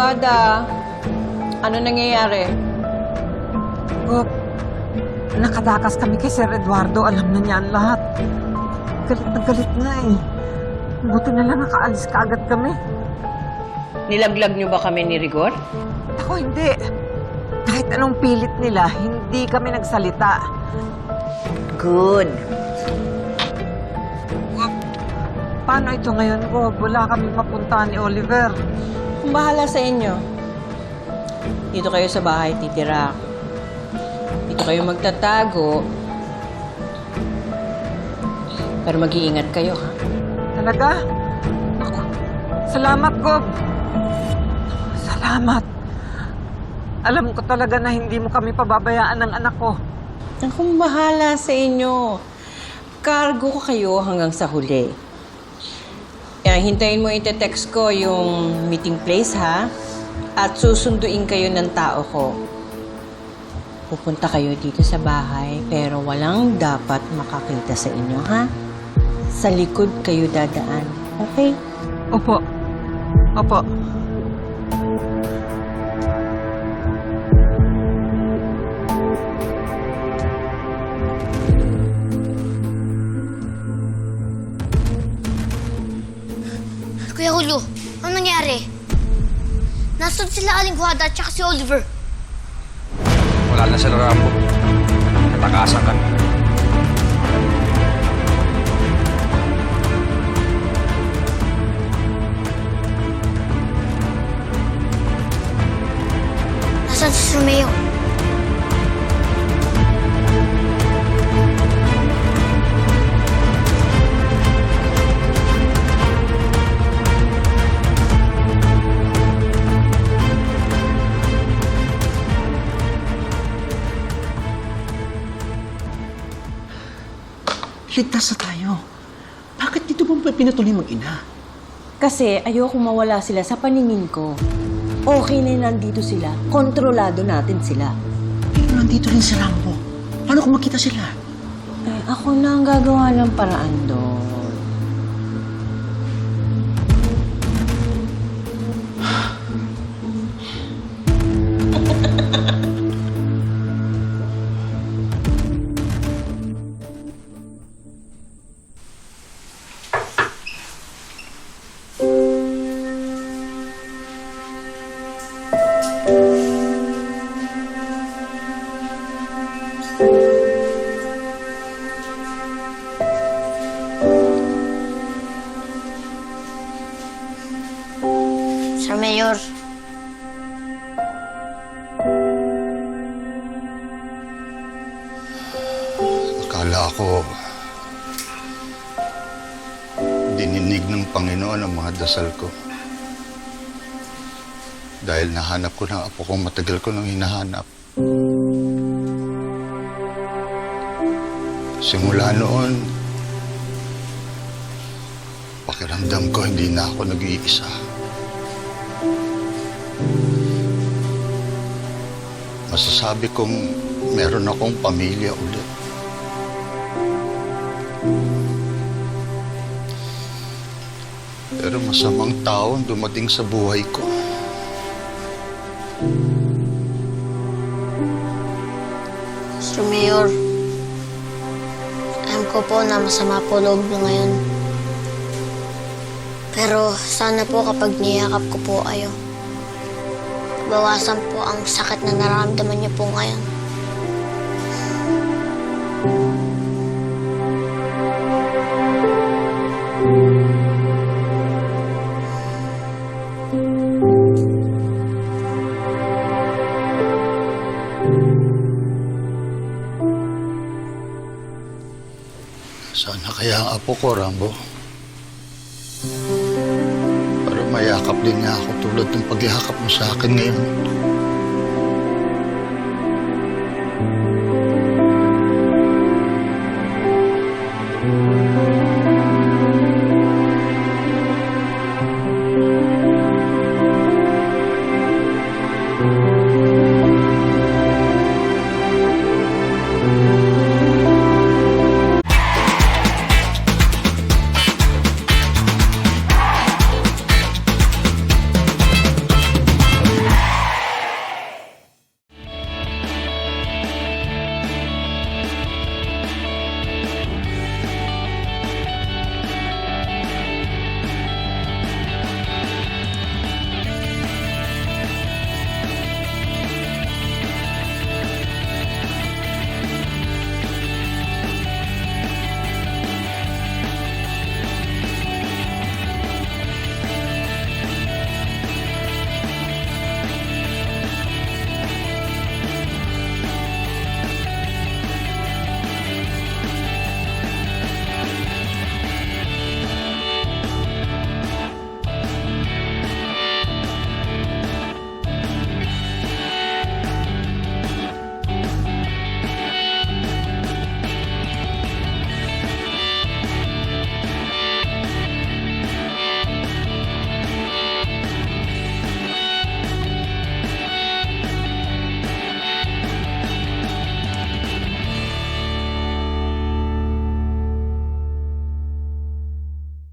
Wada, ano nangyayari? Gop, nakadakas kami kay Sir Eduardo. Alam na niya ang lahat. Galit na galit nga eh. Buti na lang nakaalis ka agad kami. Nilaglag niyo ba kami ni Rigor? Ako hindi. Kahit anong pilit nila, hindi kami nagsalita. Good. Gop, paano ito ngayon, Gop? Wala kami mapuntahan ni Oliver. Kung bahala sa inyo. Dito kayo sa bahay titira. Dito kayo magtatago. Pero mag-iingat kayo, ha? Talaga? Ako, salamat, Gop. Salamat. Alam ko talaga na hindi mo kami pababayaan ng anak ko. Kung bahala sa inyo. Cargo ko kayo hanggang sa huli. Kaya hintayin mo ite-text ko yung meeting place, ha? At susunduin kayo ng tao ko. Pupunta kayo dito sa bahay, pero walang dapat makakita sa inyo, ha? Sa likod kayo dadaan. Okay? Opo. Opo. Kuya Julio, ano nangyari? Nasaan sila Aling Wada at saka si Oliver? Wala na sila, Rambo. Natakasan ka. Nasaan si Romeo? Ligtas na tayo. Bakit dito mo pa pinatuloy mag-ina? Kasi ayoko mawala sila sa paningin ko. Okay na nandito sila. Kontrolado natin sila. Pero nandito rin si Rambo. Paano kung makita sila? Eh, ako na ang gagawa ng paraan doon. Sir Mayor. Akala ko dininig ng Panginoon ang mga dasal ko. Dahil nahanap ko ng apo kong matagal ko nang hinahanap. Simula noon, pakiramdam ko hindi na ako nag-iisa. Masasabi kong meron akong pamilya ulit. Pero masamang tao ang dumating sa buhay ko. Sir Mayor. Alam ko po na masama po loob niyo ngayon. Pero sana po kapag niyakap ko po kayo, bawasan po ang sakit na nararamdaman niyo po ngayon. Sana kaya ang apo ko, Rambo. Para mayakap din niya ako tulad ng pagyakap mo sa akin ngayon.